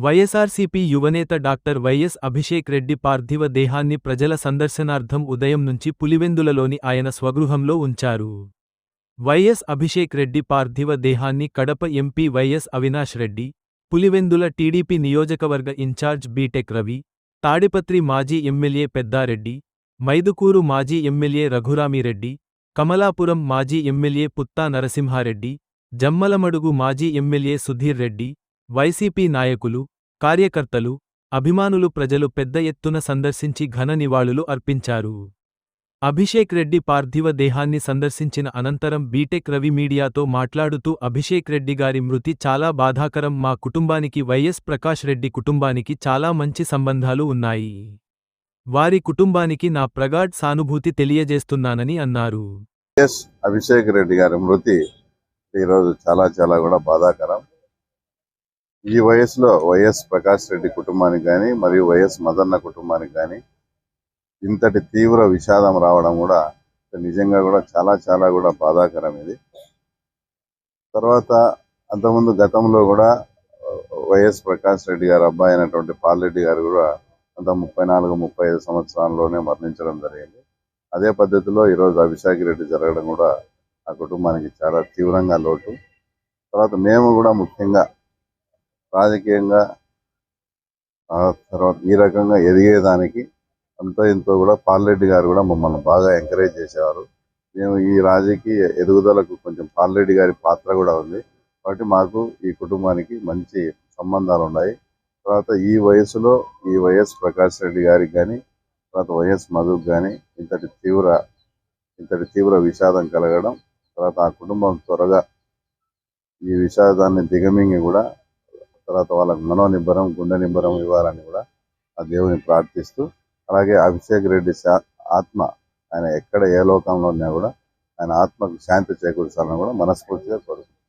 వైఎస్ఆర్సీపీ యువనేత doctor YS Abhishek Reddy పార్థివ దేహాన్ని ప్రజల సందర్శనార్థం ఉదయం నుంచి పులివెందులలోని ఆయన స్వగృహంలో ఉంచారు. వైఎస్ అభిషేక్ రెడ్డి పార్థివ దేహాన్ని Kadapa MP YS Avinash Reddy, Pulivendula TDP నియోజకవర్గ ఇన్ఛార్జ్ బీటెక్ రవి, తాడిపత్రి మాజీ ఎమ్మెల్యే పెద్దారెడ్డి, మైదుకూరు మాజీ ఎమ్మెల్యే రఘురామిరెడ్డి, కమలాపురం మాజీ ఎమ్మెల్యే పుత్తా నరసింహారెడ్డి, జమ్మలమడుగు మాజీ ఎమ్మెల్యే సుధీర్ రెడ్డి, వైసీపీ నాయకులు, కార్యకర్తలు, అభిమానులు ప్రజలు పెద్ద ఎత్తున సందర్శించి ఘన నివాళులు అర్పించారు. అభిషేక్ రెడ్డి పార్థివ దేహాన్ని సందర్శించిన అనంతరం బీటెక్ రవి మీడియాతో మాట్లాడుతూ అభిషేక్ రెడ్డి గారి మృతి చాలా బాధాకరం. మా కుటుంబానికి వైఎస్ ప్రకాష్ రెడ్డి కుటుంబానికి చాలా మంచి సంబంధాలు ఉన్నాయి. వారి కుటుంబానికి నా ప్రగాఢ సానుభూతి తెలియజేస్తున్నానని అన్నారు. అభిషేక్ రెడ్డి గారి మృతి ఈరోజు చాలా కూడా బాధాకరం. ఈ వయసులో వైఎస్ ప్రకాష్ రెడ్డి కుటుంబానికి కానీ మరియు వైఎస్ మదన్న కుటుంబానికి కానీ ఇంతటి తీవ్ర విషాదం రావడం కూడా నిజంగా కూడా చాలా కూడా బాధాకరం. ఇది తర్వాత అంతకుముందు గతంలో కూడా వైఎస్ ప్రకాష్ రెడ్డి గారు అబ్బాయి అయినటువంటి పాల్రెడ్డి గారు కూడా అంత 34-35 సంవత్సరాల్లోనే మరణించడం జరిగింది. అదే పద్ధతిలో ఈరోజు అభిషేక్ రెడ్డి జరగడం కూడా ఆ కుటుంబానికి చాలా తీవ్రంగా లోటు. తర్వాత మేము కూడా ముఖ్యంగా రాజకీయంగా తర్వాత ఈ రకంగా ఎదిగేదానికి అంతో ఇంతో కూడా పాల్రెడ్డి గారు కూడా మమ్మల్ని బాగా ఎంకరేజ్ చేసేవారు. మేము ఈ రాజకీయ ఎదుగుదలకు కొంచెం పాల్రెడ్డి గారి పాత్ర కూడా ఉంది. కాబట్టి మాకు ఈ కుటుంబానికి మంచి సంబంధాలు ఉన్నాయి. తర్వాత ఈ వయసులో ఈ వైఎస్ ప్రకాష్ రెడ్డి గారికి కానీ తర్వాత వైఎస్ మధుకు కానీ ఇంతటి తీవ్ర విషాదం కలగడం, తర్వాత ఆ కుటుంబం త్వరగా ఈ విషాదాన్ని దిగమింగి కూడా తర్వాత వాళ్ళకి మనోనిబ్బరం గుండె నిబ్బరం ఇవ్వాలని కూడా ఆ దేవుని ప్రార్థిస్తూ, అలాగే అభిషేక్ రెడ్డి ఆత్మ ఆయన ఎక్కడ ఏ లోకంలో ఉన్నా కూడా ఆయన ఆత్మకు శాంతి చేకూర్చాలని కూడా మనస్ఫూర్తిగా కోరుకుంటున్నాను.